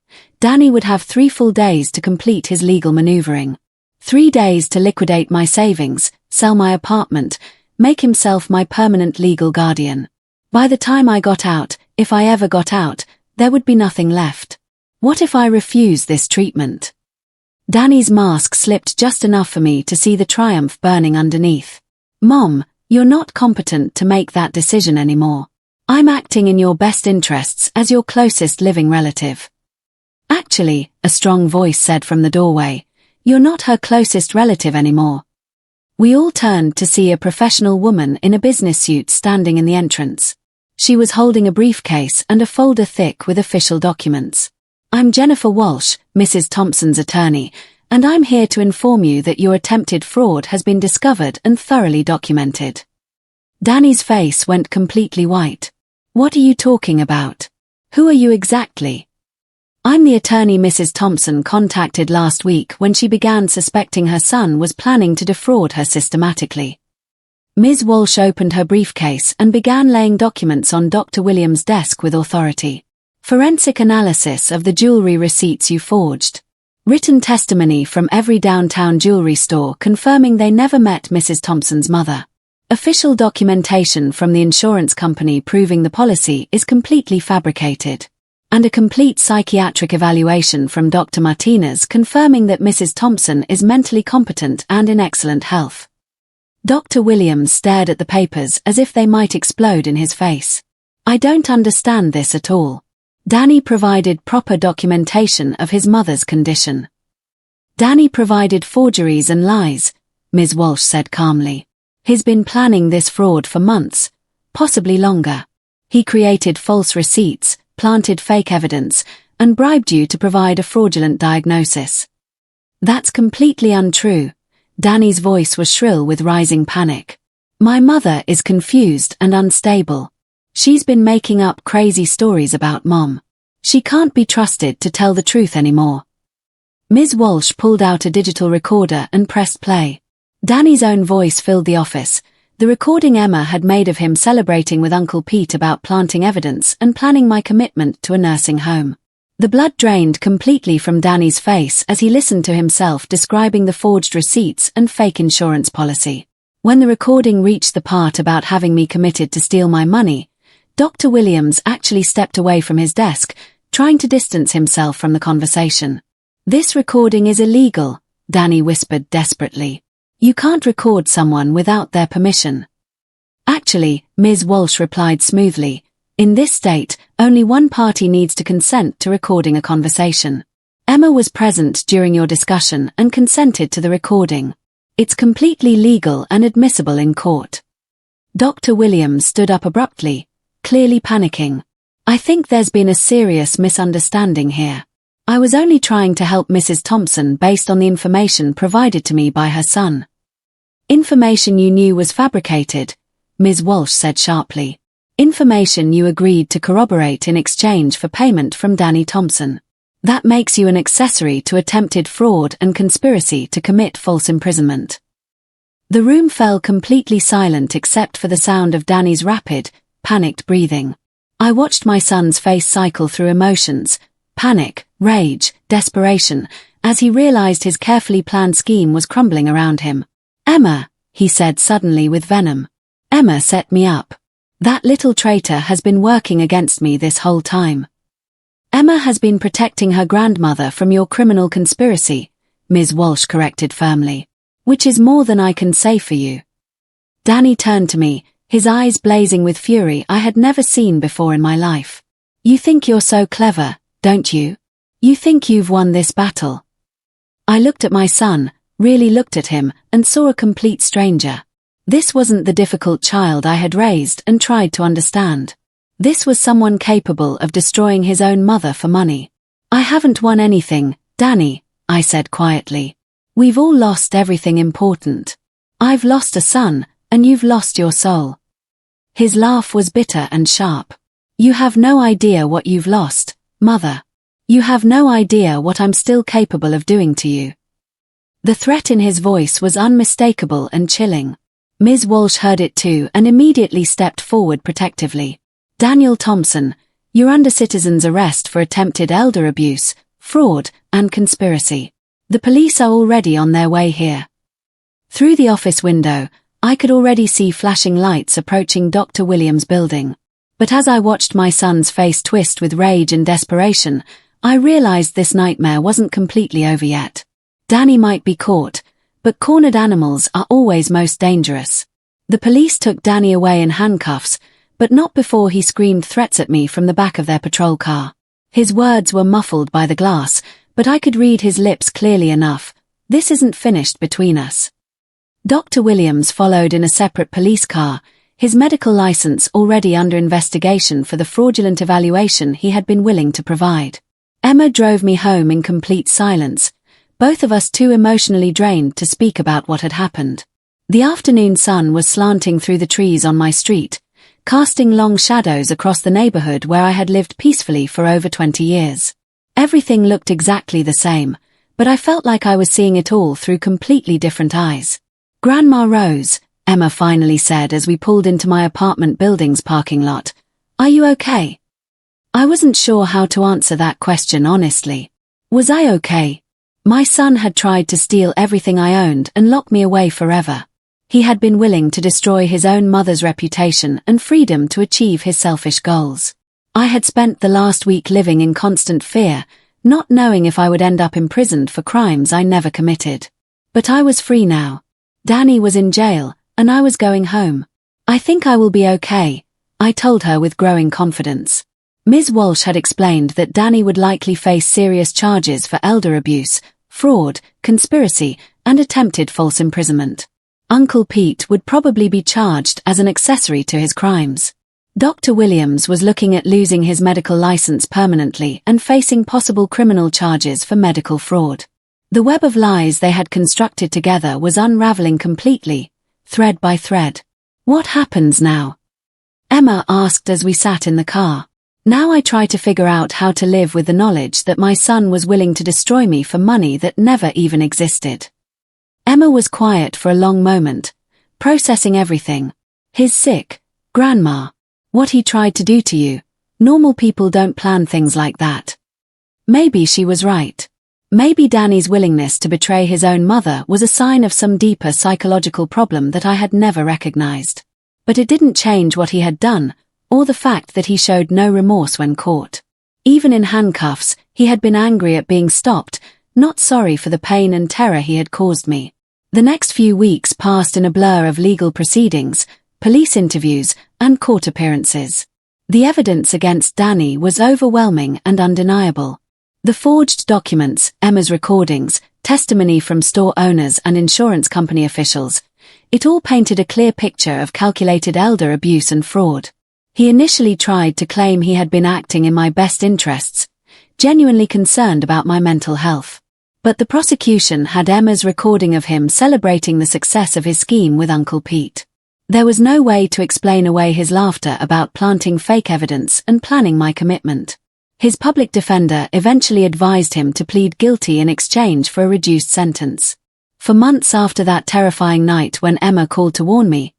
Danny would have 3 full days to complete his legal maneuvering. 3 days to liquidate my savings, sell my apartment, make himself my permanent legal guardian. By the time I got out, if I ever got out, there would be nothing left. What if I refuse this treatment? Danny's mask slipped just enough for me to see the triumph burning underneath. Mom, you're not competent to make that decision anymore. I'm acting in your best interests as your closest living relative. Actually, a strong voice said from the doorway, you're not her closest relative anymore. We all turned to see a professional woman in a business suit standing in the entrance. She was holding a briefcase and a folder thick with official documents. I'm Jennifer Walsh, Mrs. Thompson's attorney, and I'm here to inform you that your attempted fraud has been discovered and thoroughly documented. Danny's face went completely white. What are you talking about? Who are you exactly? I'm the attorney Mrs. Thompson contacted last week when she began suspecting her son was planning to defraud her systematically. Ms. Walsh opened her briefcase and began laying documents on Dr. Williams' desk with authority. Forensic analysis of the jewelry receipts you forged. Written testimony from every downtown jewelry store confirming they never met Mrs. Thompson's mother. Official documentation from the insurance company proving the policy is completely fabricated. And a complete psychiatric evaluation from Dr. Martinez confirming that Mrs. Thompson is mentally competent and in excellent health. Dr. Williams stared at the papers as if they might explode in his face. I don't understand this at all. Danny provided proper documentation of his mother's condition. Danny provided forgeries and lies, Ms. Walsh said calmly. He's been planning this fraud for months, possibly longer. He created false receipts, planted fake evidence, and bribed you to provide a fraudulent diagnosis. That's completely untrue. Danny's voice was shrill with rising panic. My mother is confused and unstable. She's been making up crazy stories about Mom. She can't be trusted to tell the truth anymore. Ms. Walsh pulled out a digital recorder and pressed play. Danny's own voice filled the office, the recording Emma had made of him celebrating with Uncle Pete about planting evidence and planning my commitment to a nursing home. The blood drained completely from Danny's face as he listened to himself describing the forged receipts and fake insurance policy. When the recording reached the part about having me committed to steal my money, Dr. Williams actually stepped away from his desk, trying to distance himself from the conversation. This recording is illegal, Danny whispered desperately. You can't record someone without their permission. Actually, Ms. Walsh replied smoothly, in this state, only one party needs to consent to recording a conversation. Emma was present during your discussion and consented to the recording. It's completely legal and admissible in court. Dr. Williams stood up abruptly, clearly panicking. I think there's been a serious misunderstanding here. I was only trying to help Mrs. Thompson based on the information provided to me by her son. Information you knew was fabricated, Ms. Walsh said sharply. Information you agreed to corroborate in exchange for payment from Danny Thompson. That makes you an accessory to attempted fraud and conspiracy to commit false imprisonment. The room fell completely silent except for the sound of Danny's rapid, panicked breathing. I watched my son's face cycle through emotions, panic, rage, desperation, as he realized his carefully planned scheme was crumbling around him. Emma, he said suddenly with venom. Emma set me up. That little traitor has been working against me this whole time. Emma has been protecting her grandmother from your criminal conspiracy, Ms. Walsh corrected firmly. Which is more than I can say for you. Danny turned to me, his eyes blazing with fury I had never seen before in my life. You think you're so clever, don't you? You think you've won this battle. I looked at my son, really looked at him, and saw a complete stranger. This wasn't the difficult child I had raised and tried to understand. This was someone capable of destroying his own mother for money. I haven't won anything, Danny, I said quietly. We've all lost everything important. I've lost a son, and you've lost your soul. His laugh was bitter and sharp. You have no idea what you've lost, mother. You have no idea what I'm still capable of doing to you. The threat in his voice was unmistakable and chilling. Ms. Walsh heard it too and immediately stepped forward protectively. Daniel Thompson, you're under citizen's arrest for attempted elder abuse, fraud, and conspiracy. The police are already on their way here. Through the office window, I could already see flashing lights approaching Dr. Williams' building. But as I watched my son's face twist with rage and desperation, I realized this nightmare wasn't completely over yet. Danny might be caught, but cornered animals are always most dangerous. The police took Danny away in handcuffs, but not before he screamed threats at me from the back of their patrol car. His words were muffled by the glass, but I could read his lips clearly enough. This isn't finished between us. Dr. Williams followed in a separate police car, his medical license already under investigation for the fraudulent evaluation he had been willing to provide. Emma drove me home in complete silence, both of us too emotionally drained to speak about what had happened. The afternoon sun was slanting through the trees on my street, casting long shadows across the neighborhood where I had lived peacefully for over 20 years. Everything looked exactly the same, but I felt like I was seeing it all through completely different eyes. Grandma Rose, Emma finally said as we pulled into my apartment building's parking lot. Are you okay? I wasn't sure how to answer that question honestly. Was I okay? My son had tried to steal everything I owned and lock me away forever. He had been willing to destroy his own mother's reputation and freedom to achieve his selfish goals. I had spent the last week living in constant fear, not knowing if I would end up imprisoned for crimes I never committed. But I was free now. Danny was in jail, and I was going home. I think I will be okay, I told her with growing confidence. Ms. Walsh had explained that Danny would likely face serious charges for elder abuse, fraud, conspiracy, and attempted false imprisonment. Uncle Pete would probably be charged as an accessory to his crimes. Dr. Williams was looking at losing his medical license permanently and facing possible criminal charges for medical fraud. The web of lies they had constructed together was unraveling completely, thread by thread. What happens now? Emma asked as we sat in the car. Now I try to figure out how to live with the knowledge that my son was willing to destroy me for money that never even existed. Emma was quiet for a long moment, processing everything. His sick, grandma. What he tried to do to you. Normal people don't plan things like that. Maybe she was right. Maybe Danny's willingness to betray his own mother was a sign of some deeper psychological problem that I had never recognized. But it didn't change what he had done, or the fact that he showed no remorse when caught. Even in handcuffs, he had been angry at being stopped, not sorry for the pain and terror he had caused me. The next few weeks passed in a blur of legal proceedings, police interviews, and court appearances. The evidence against Danny was overwhelming and undeniable. The forged documents, Emma's recordings, testimony from store owners and insurance company officials, it all painted a clear picture of calculated elder abuse and fraud. He initially tried to claim he had been acting in my best interests, genuinely concerned about my mental health. But the prosecution had Emma's recording of him celebrating the success of his scheme with Uncle Pete. There was no way to explain away his laughter about planting fake evidence and planning my commitment. His public defender eventually advised him to plead guilty in exchange for a reduced sentence. For months after that terrifying night when Emma called to warn me,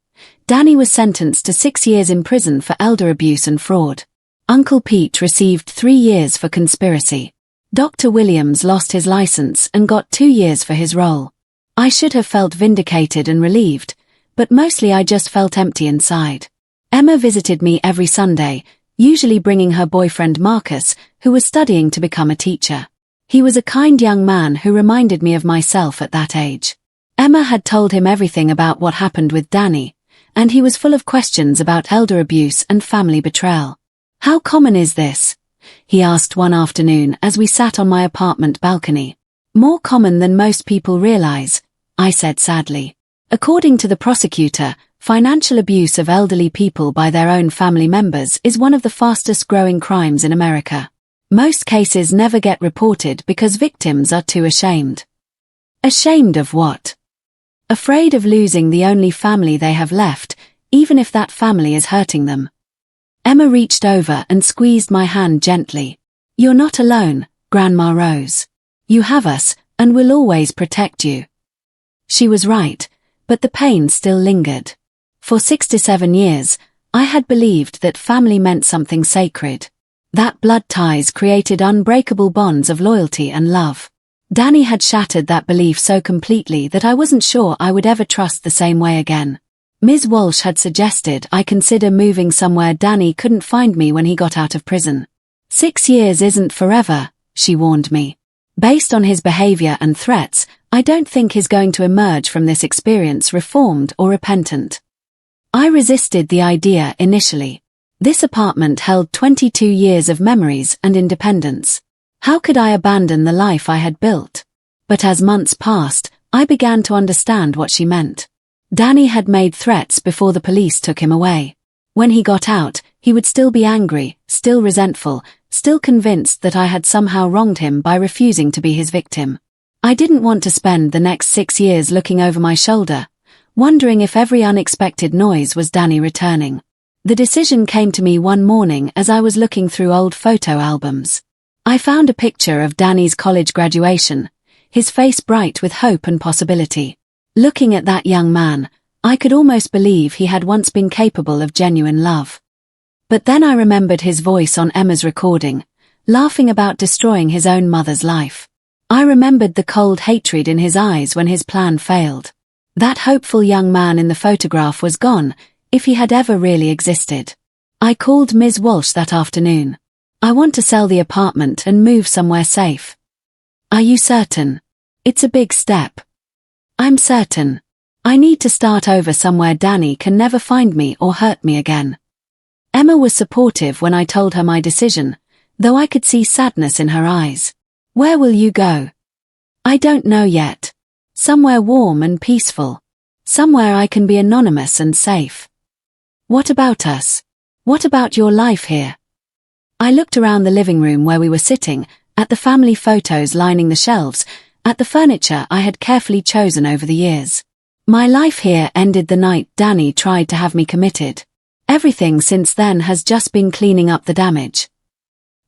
Danny was sentenced to 6 years in prison for elder abuse and fraud. Uncle Pete received 3 years for conspiracy. Dr. Williams lost his license and got 2 years for his role. I should have felt vindicated and relieved, but mostly I just felt empty inside. Emma visited me every Sunday, usually bringing her boyfriend Marcus, who was studying to become a teacher. He was a kind young man who reminded me of myself at that age. Emma had told him everything about what happened with Danny, and he was full of questions about elder abuse and family betrayal. "How common is this?" he asked one afternoon as we sat on my apartment balcony. "More common than most people realize," I said sadly. According to the prosecutor, financial abuse of elderly people by their own family members is one of the fastest-growing crimes in America. Most cases never get reported because victims are too ashamed. Ashamed of what? Afraid of losing the only family they have left, even if that family is hurting them. Emma reached over and squeezed my hand gently. "You're not alone, Grandma Rose. You have us, and we'll always protect you." She was right. But the pain still lingered. For 67 years, I had believed that family meant something sacred. That blood ties created unbreakable bonds of loyalty and love. Danny had shattered that belief so completely that I wasn't sure I would ever trust the same way again. Ms. Walsh had suggested I consider moving somewhere Danny couldn't find me when he got out of prison. 6 years isn't forever, she warned me. Based on his behavior and threats, I don't think he's going to emerge from this experience reformed or repentant. I resisted the idea initially. This apartment held 22 years of memories and independence. How could I abandon the life I had built? But as months passed, I began to understand what she meant. Danny had made threats before the police took him away. When he got out, he would still be angry, still resentful, still convinced that I had somehow wronged him by refusing to be his victim. I didn't want to spend the next 6 years looking over my shoulder, wondering if every unexpected noise was Danny returning. The decision came to me one morning as I was looking through old photo albums. I found a picture of Danny's college graduation, his face bright with hope and possibility. Looking at that young man, I could almost believe he had once been capable of genuine love. But then I remembered his voice on Emma's recording, laughing about destroying his own mother's life. I remembered the cold hatred in his eyes when his plan failed. That hopeful young man in the photograph was gone, if he had ever really existed. I called Ms. Walsh that afternoon. "I want to sell the apartment and move somewhere safe." "Are you certain?" "It's a big step." "I'm certain. I need to start over somewhere Danny can never find me or hurt me again. Emma was supportive when I told her my decision, though I could see sadness in her eyes. Where will you go? I don't know yet. Somewhere warm and peaceful. Somewhere I can be anonymous and safe. What about us? What about your life here? I looked around the living room where we were sitting, at the family photos lining the shelves, at the furniture I had carefully chosen over the years. My life here ended the night Danny tried to have me committed. Everything since then has just been cleaning up the damage.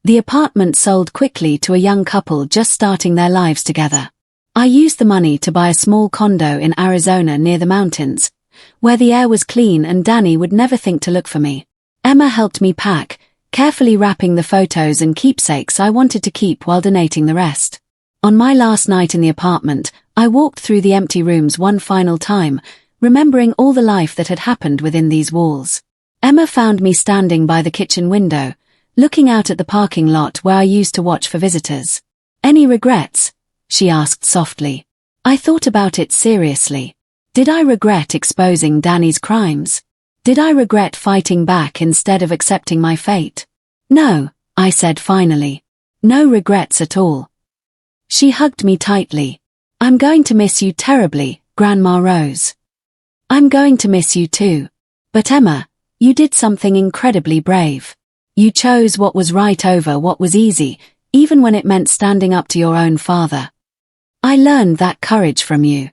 The apartment sold quickly to a young couple just starting their lives together. I used the money to buy a small condo in Arizona near the mountains, where the air was clean and Danny would never think to look for me. Emma helped me pack, carefully wrapping the photos and keepsakes I wanted to keep while donating the rest. On my last night in the apartment, I walked through the empty rooms one final time, remembering all the life that had happened within these walls. Emma found me standing by the kitchen window, looking out at the parking lot where I used to watch for visitors. Any regrets? She asked softly. I thought about it seriously. Did I regret exposing Danny's crimes? Did I regret fighting back instead of accepting my fate? No, I said finally. No regrets at all. She hugged me tightly. I'm going to miss you terribly, Grandma Rose. I'm going to miss you too. But Emma, you did something incredibly brave. You chose what was right over what was easy, even when it meant standing up to your own father. I learned that courage from you.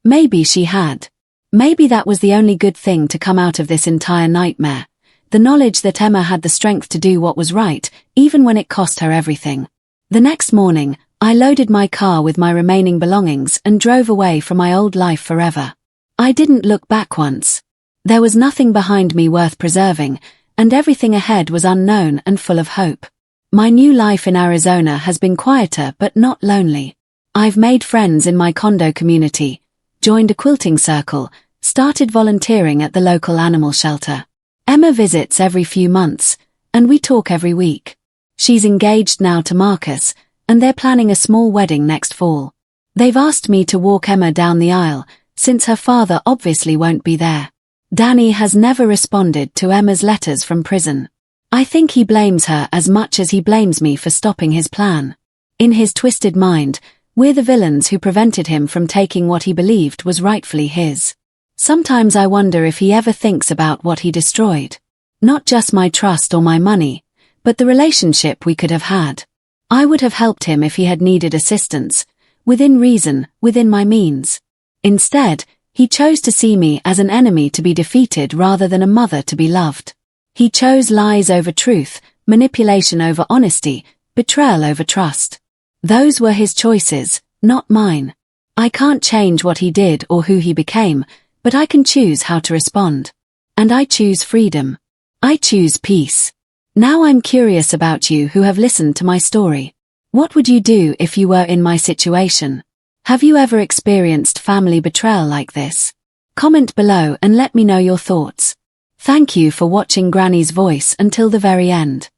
Maybe she had. Maybe that was the only good thing to come out of this entire nightmare, the knowledge that Emma had the strength to do what was right, even when it cost her everything. The next morning, I loaded my car with my remaining belongings and drove away from my old life forever. I didn't look back once. There was nothing behind me worth preserving, and everything ahead was unknown and full of hope. My new life in Arizona has been quieter but not lonely. I've made friends in my condo community, joined a quilting circle, started volunteering at the local animal shelter. Emma visits every few months, and we talk every week. She's engaged now to Marcus, and they're planning a small wedding next fall. They've asked me to walk Emma down the aisle, since her father obviously won't be there. Danny has never responded to Emma's letters from prison. I think he blames her as much as he blames me for stopping his plan. In his twisted mind, we're the villains who prevented him from taking what he believed was rightfully his. Sometimes I wonder if he ever thinks about what he destroyed. Not just my trust or my money, but the relationship we could have had. I would have helped him if he had needed assistance, within reason, within my means. Instead, he chose to see me as an enemy to be defeated rather than a mother to be loved. He chose lies over truth, manipulation over honesty, betrayal over trust. Those were his choices, not mine. I can't change what he did or who he became, but I can choose how to respond. And I choose freedom. I choose peace. Now I'm curious about you who have listened to my story. What would you do if you were in my situation? Have you ever experienced family betrayal like this? Comment below and let me know your thoughts. Thank you for watching Granny's Voice until the very end.